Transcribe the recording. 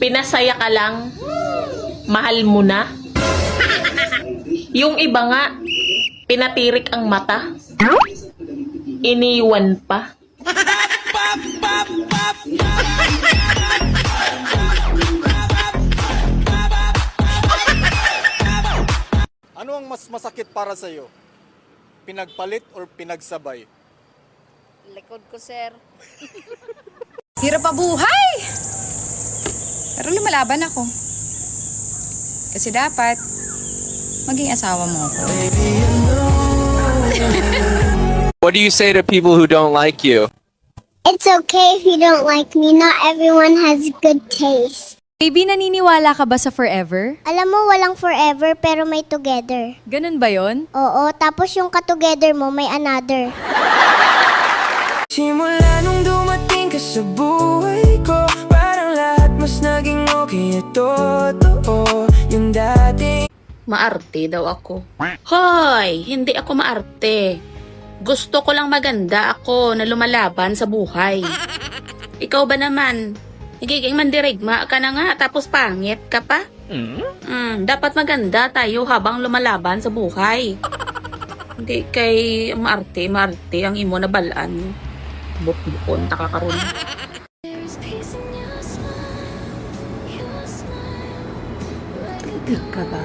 Pinasaya ka lang, mahal mo na. Yung iba nga, pinatirik ang mata, iniwan pa. Ano ang mas masakit para sa iyo? Pinagpalit or pinagsabay? Likod ko, sir. Hirap pa buhay! Pero lumalaban ako. Kasi dapat, maging asawa mo ako. What do you say to people who don't like you? It's okay if you don't like me. Not everyone has good taste. Baby, naniniwala ka ba sa forever? Alam mo, walang forever pero may together. Ganun ba yon? Oo, tapos yung ka-together mo may another. Simula nung dumating ka sa buhay ko, parang lahat mas naging okay at totoo. Yung dati Maarte daw ako. Hoy, hindi ako maarte. Gusto ko lang maganda ako na lumalaban sa buhay. Ikaw ba naman? Nagiging mandirigma ka na nga tapos pangit ka pa? Dapat maganda tayo habang lumalaban sa buhay. Hindi kay maarte ang imo na balaan. Bukbukon takakaroon. Hindi ka ba?